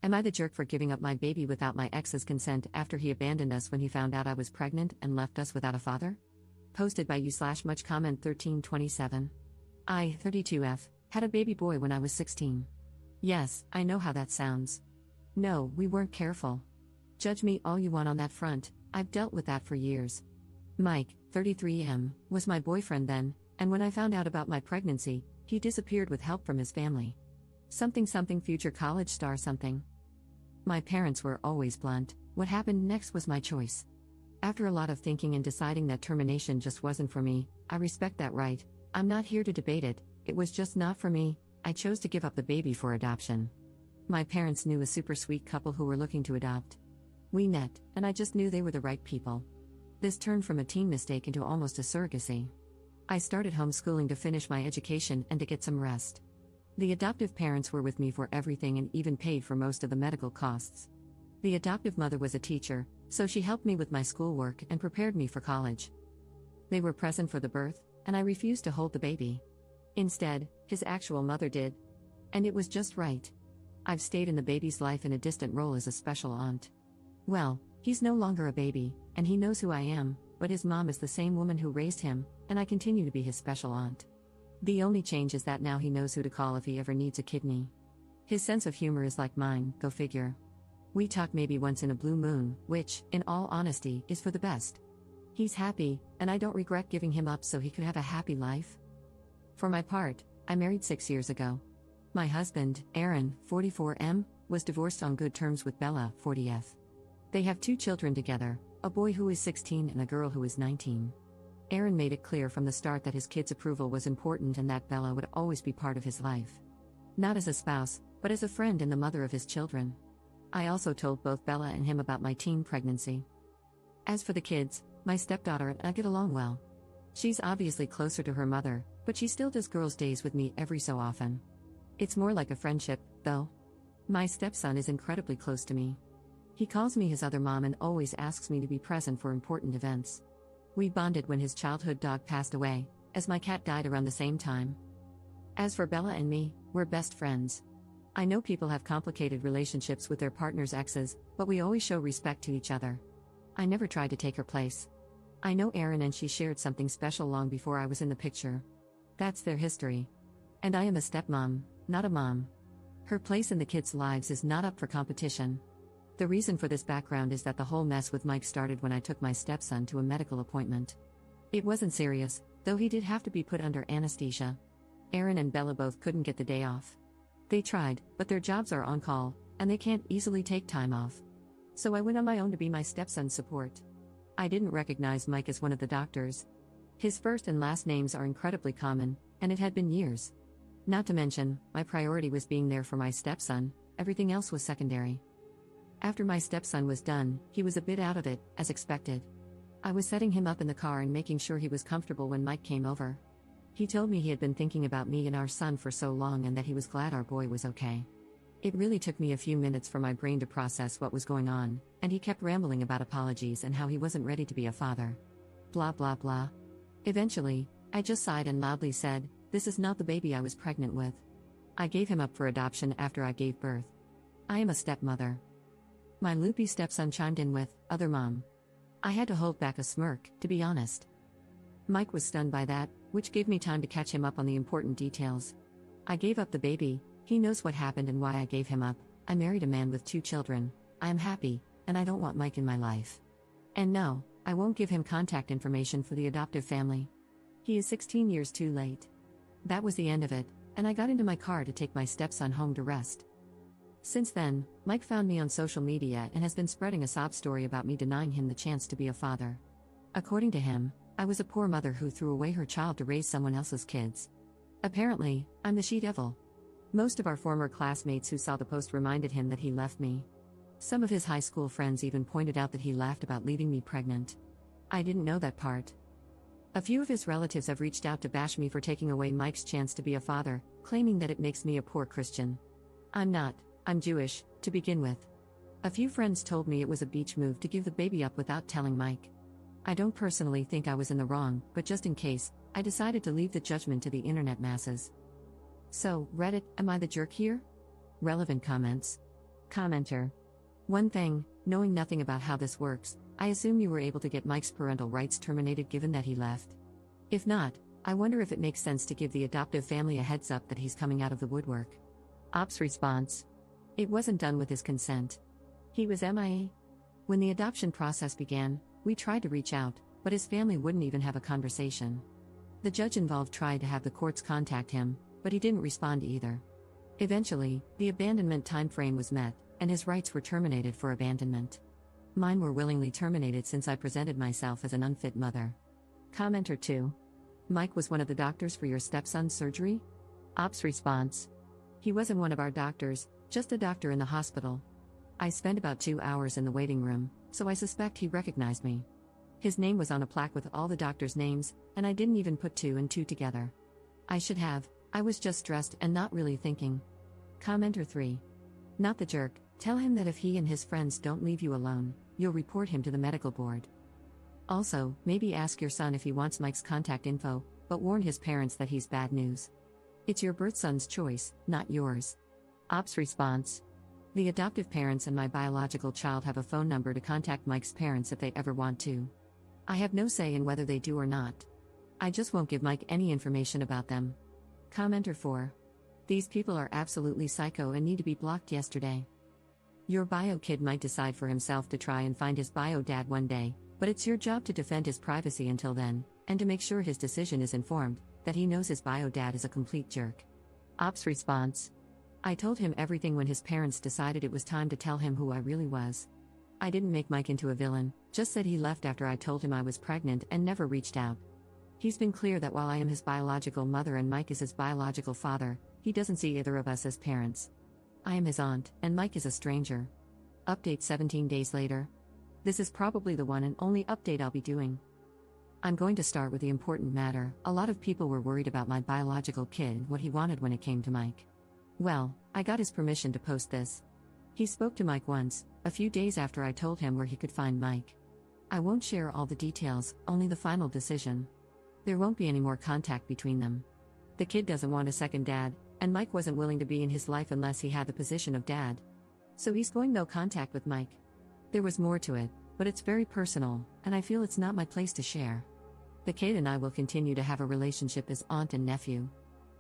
Am I the jerk for giving up my baby without my ex's consent after he abandoned us when he found out I was pregnant and left us without a father? Posted by you/much comment 1327. I, 32F, had a baby boy when I was 16. Yes, I know how that sounds. No, we weren't careful. Judge me all you want on that front, I've dealt with that for years. Mike, 33M, was my boyfriend then, and when I found out about my pregnancy, he disappeared with help from his family. Something future college star something. My parents were always blunt, what happened next was my choice. After a lot of thinking and deciding that termination just wasn't for me, I respect that right, I'm not here to debate it, it was just not for me, I chose to give up the baby for adoption. My parents knew a super sweet couple who were looking to adopt. We met, and I just knew they were the right people. This turned from a teen mistake into almost a surrogacy. I started homeschooling to finish my education and to get some rest. The adoptive parents were with me for everything and even paid for most of the medical costs. The adoptive mother was a teacher, so she helped me with my schoolwork and prepared me for college. They were present for the birth, and I refused to hold the baby. Instead, his actual mother did. And it was just right. I've stayed in the baby's life in a distant role as a special aunt. Well, he's no longer a baby, and he knows who I am, but his mom is the same woman who raised him, and I continue to be his special aunt. The only change is that now he knows who to call if he ever needs a kidney. His sense of humor is like mine, go figure. We talk maybe once in a blue moon, which, in all honesty, is for the best. He's happy, and I don't regret giving him up so he could have a happy life. For my part, I married 6 years ago. My husband, Aaron, 44M, was divorced on good terms with Bella, 40F. They have 2 children together, a boy who is 16 and a girl who is 19. Aaron made it clear from the start that his kids' approval was important and that Bella would always be part of his life. Not as a spouse, but as a friend and the mother of his children. I also told both Bella and him about my teen pregnancy. As for the kids, my stepdaughter and I get along well. She's obviously closer to her mother, but she still does girls' days with me every so often. It's more like a friendship, though. My stepson is incredibly close to me. He calls me his other mom and always asks me to be present for important events. We bonded when his childhood dog passed away, as my cat died around the same time. As for Bella and me, we're best friends. I know people have complicated relationships with their partner's exes, but we always show respect to each other. I never tried to take her place. I know Aaron and she shared something special long before I was in the picture. That's their history. And I am a stepmom, not a mom. Her place in the kids' lives is not up for competition. The reason for this background is that the whole mess with Mike started when I took my stepson to a medical appointment. It wasn't serious, though he did have to be put under anesthesia. Aaron and Bella both couldn't get the day off. They tried, but their jobs are on call, and they can't easily take time off. So I went on my own to be my stepson's support. I didn't recognize Mike as one of the doctors. His first and last names are incredibly common, and it had been years. Not to mention, my priority was being there for my stepson, everything else was secondary. After my stepson was done, he was a bit out of it, as expected. I was setting him up in the car and making sure he was comfortable when Mike came over. He told me he had been thinking about me and our son for so long and that he was glad our boy was okay. It really took me a few minutes for my brain to process what was going on, and he kept rambling about apologies and how he wasn't ready to be a father. Blah blah blah. Eventually, I just sighed and loudly said, "This is not the baby I was pregnant with." I gave him up for adoption after I gave birth. I am a stepmother. My loopy stepson chimed in with, "Other mom." I had to hold back a smirk, to be honest. Mike was stunned by that, which gave me time to catch him up on the important details. I gave up the baby, he knows what happened and why I gave him up. I married a man with 2 children, I am happy, and I don't want Mike in my life. And no, I won't give him contact information for the adoptive family. He is 16 years too late. That was the end of it, and I got into my car to take my stepson home to rest. Since then, Mike found me on social media and has been spreading a sob story about me denying him the chance to be a father. According to him, I was a poor mother who threw away her child to raise someone else's kids. Apparently, I'm the she-devil. Most of our former classmates who saw the post reminded him that he left me. Some of his high school friends even pointed out that he laughed about leaving me pregnant. I didn't know that part. A few of his relatives have reached out to bash me for taking away Mike's chance to be a father, claiming that it makes me a poor Christian. I'm not. I'm Jewish, to begin with. A few friends told me it was a beach move to give the baby up without telling Mike. I don't personally think I was in the wrong, but just in case, I decided to leave the judgment to the internet masses. So, Reddit, am I the jerk here? Relevant comments. Commenter. One thing, knowing nothing about how this works, I assume you were able to get Mike's parental rights terminated given that he left. If not, I wonder if it makes sense to give the adoptive family a heads up that he's coming out of the woodwork. Ops response. It wasn't done with his consent. He was MIA. When the adoption process began, we tried to reach out, but his family wouldn't even have a conversation. The judge involved tried to have the courts contact him, but he didn't respond either. Eventually, the abandonment timeframe was met, and his rights were terminated for abandonment. Mine were willingly terminated since I presented myself as an unfit mother. Commenter 2. Mike was one of the doctors for your stepson's surgery? Ops response. He wasn't one of our doctors, just a doctor in the hospital. I spent about 2 hours in the waiting room, so I suspect he recognized me. His name was on a plaque with all the doctors' names, and I didn't even put 2 and 2 together. I should have, I was just stressed and not really thinking. Commenter 3. Not the jerk, tell him that if he and his friends don't leave you alone, you'll report him to the medical board. Also, maybe ask your son if he wants Mike's contact info, but warn his parents that he's bad news. It's your birth son's choice, not yours. Ops response. The adoptive parents and my biological child have a phone number to contact Mike's parents if they ever want to. I have no say in whether they do or not. I just won't give Mike any information about them. Commenter 4. These people are absolutely psycho and need to be blocked yesterday. Your bio kid might decide for himself to try and find his bio dad one day, but it's your job to defend his privacy until then, and to make sure his decision is informed, that he knows his bio dad is a complete jerk. Ops response. I told him everything when his parents decided it was time to tell him who I really was. I didn't make Mike into a villain, just said he left after I told him I was pregnant and never reached out. He's been clear that while I am his biological mother and Mike is his biological father, he doesn't see either of us as parents. I am his aunt, and Mike is a stranger. Update 17 days later. This is probably the one and only update I'll be doing. I'm going to start with the important matter. A lot of people were worried about my biological kid, what he wanted when it came to Mike. Well, I got his permission to post this. He spoke to Mike once, a few days after I told him where he could find Mike. I won't share all the details, only the final decision. There won't be any more contact between them. The kid doesn't want a second dad, and Mike wasn't willing to be in his life unless he had the position of dad. So he's going no contact with Mike. There was more to it, but it's very personal, and I feel it's not my place to share. The kid and I will continue to have a relationship as aunt and nephew.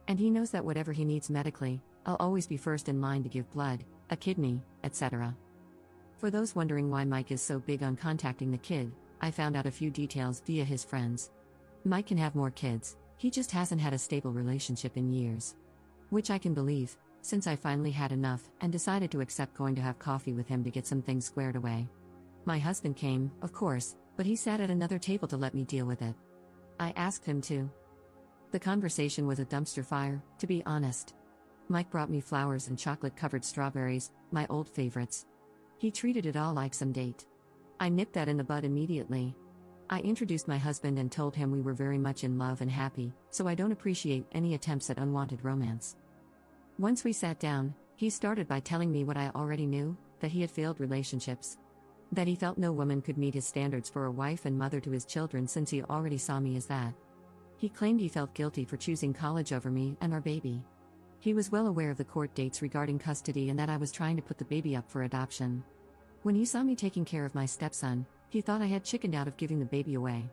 And he knows that whatever he needs medically, I'll always be first in line to give blood, a kidney, etc. For those wondering why Mike is so big on contacting the kid, I found out a few details via his friends. Mike can have more kids, he just hasn't had a stable relationship in years. Which I can believe, since I finally had enough and decided to accept going to have coffee with him to get some things squared away. My husband came, of course, but he sat at another table to let me deal with it. I asked him to. The conversation was a dumpster fire, to be honest. Mike brought me flowers and chocolate-covered strawberries, my old favorites. He treated it all like some date. I nipped that in the bud immediately. I introduced my husband and told him we were very much in love and happy, so I don't appreciate any attempts at unwanted romance. Once we sat down, he started by telling me what I already knew, that he had failed relationships. That he felt no woman could meet his standards for a wife and mother to his children since he already saw me as that. He claimed he felt guilty for choosing college over me and our baby. He was well aware of the court dates regarding custody and that I was trying to put the baby up for adoption. When he saw me taking care of my stepson, he thought I had chickened out of giving the baby away.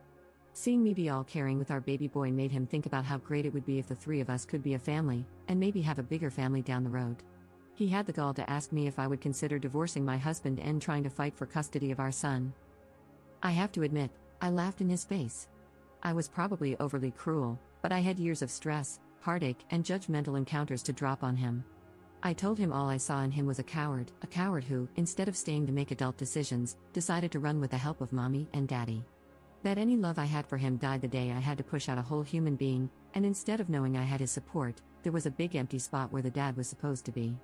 Seeing me be all caring with our baby boy made him think about how great it would be if the three of us could be a family, and maybe have a bigger family down the road. He had the gall to ask me if I would consider divorcing my husband and trying to fight for custody of our son. I have to admit, I laughed in his face. I was probably overly cruel, but I had years of stress, heartache, and judgmental encounters to drop on him. I told him all I saw in him was a coward who, instead of staying to make adult decisions, decided to run with the help of mommy and daddy. That any love I had for him died the day I had to push out a whole human being, and instead of knowing I had his support, there was a big empty spot where the dad was supposed to be.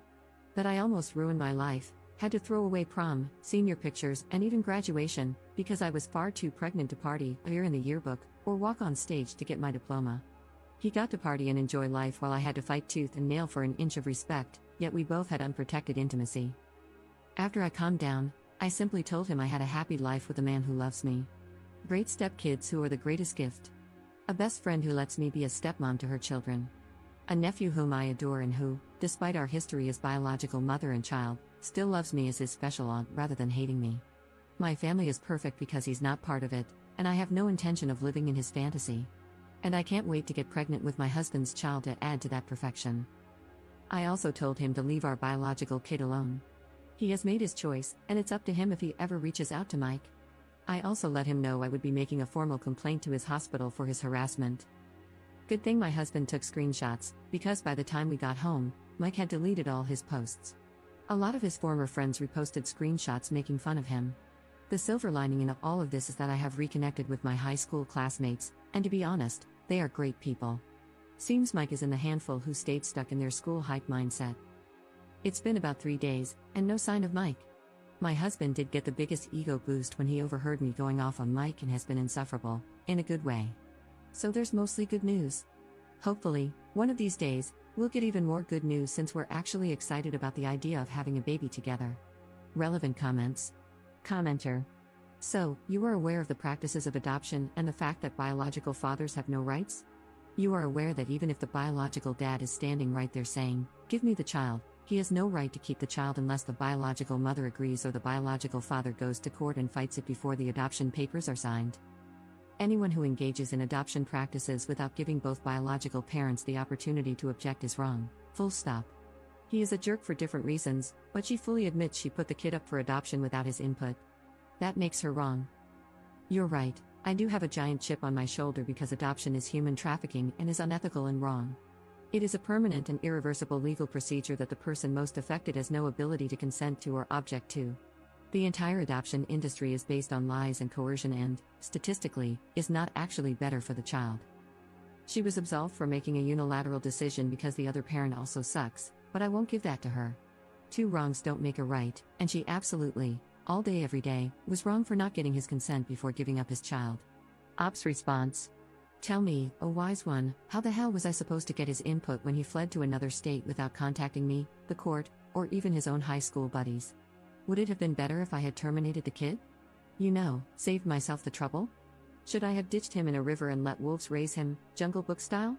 That I almost ruined my life, had to throw away prom, senior pictures, and even graduation, because I was far too pregnant to party, appear in the yearbook, or walk on stage to get my diploma. He got to party and enjoy life while I had to fight tooth and nail for an inch of respect, yet we both had unprotected intimacy. After I calmed down, I simply told him I had a happy life with a man who loves me. Great stepkids who are the greatest gift. A best friend who lets me be a stepmom to her children. A nephew whom I adore and who, despite our history as biological mother and child, Still loves me as his special aunt rather than hating me. My family is perfect because he's not part of it, and I have no intention of living in his fantasy. And I can't wait to get pregnant with my husband's child to add to that perfection. I also told him to leave our biological kid alone. He has made his choice, and it's up to him if he ever reaches out to Mike. I also let him know I would be making a formal complaint to his hospital for his harassment. Good thing my husband took screenshots, because by the time we got home, Mike had deleted all his posts. A lot of his former friends reposted screenshots making fun of him. The silver lining in all of this is that I have reconnected with my high school classmates, and to be honest, they are great people. Seems Mike is in the handful who stayed stuck in their school hype mindset. It's been about 3 days, and no sign of Mike. My husband did get the biggest ego boost when he overheard me going off on Mike and has been insufferable, in a good way. So there's mostly good news. Hopefully, one of these days, we'll get even more good news since we're actually excited about the idea of having a baby together. Relevant comments. Commenter. So, you are aware of the practices of adoption and the fact that biological fathers have no rights? You are aware that even if the biological dad is standing right there saying, "Give me the child," he has no right to keep the child unless the biological mother agrees or the biological father goes to court and fights it before the adoption papers are signed. Anyone who engages in adoption practices without giving both biological parents the opportunity to object is wrong, full stop. He is a jerk for different reasons, but she fully admits she put the kid up for adoption without his input. That makes her wrong. You're right, I do have a giant chip on my shoulder because adoption is human trafficking and is unethical and wrong. It is a permanent and irreversible legal procedure that the person most affected has no ability to consent to or object to. The entire adoption industry is based on lies and coercion and, statistically, is not actually better for the child. She was absolved for making a unilateral decision because the other parent also sucks, but I won't give that to her. 2 wrongs don't make a right, and she absolutely, all day every day, was wrong for not getting his consent before giving up his child. Ops response. Tell me, oh wise one, how the hell was I supposed to get his input when he fled to another state without contacting me, the court, or even his own high school buddies? Would it have been better if I had terminated the kid? Saved myself the trouble? Should I have ditched him in a river and let wolves raise him, Jungle Book style?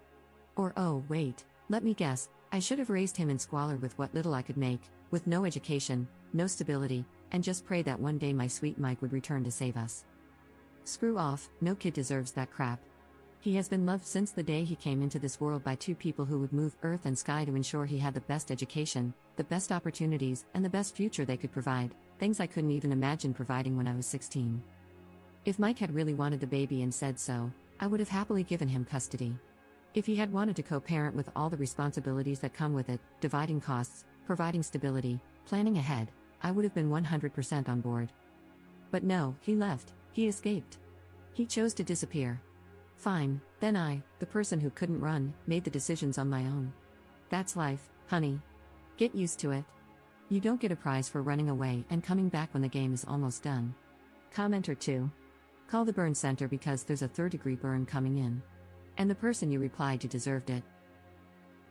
Or oh wait, let me guess, I should have raised him in squalor with what little I could make, with no education, no stability, and just pray that one day my sweet Mike would return to save us. Screw off, no kid deserves that crap. He has been loved since the day he came into this world by 2 people who would move earth and sky to ensure he had the best education, the best opportunities, and the best future they could provide, things I couldn't even imagine providing when I was 16. If Mike had really wanted the baby and said so, I would have happily given him custody. If he had wanted to co-parent with all the responsibilities that come with it, dividing costs, providing stability, planning ahead, I would have been 100% on board. But no, he left, he escaped. He chose to disappear. Fine, then I, the person who couldn't run, made the decisions on my own. That's life, honey. Get used to it. You don't get a prize for running away and coming back when the game is almost done. Commenter 2. Call the burn center because there's a 3rd-degree burn coming in. And the person you replied to deserved it.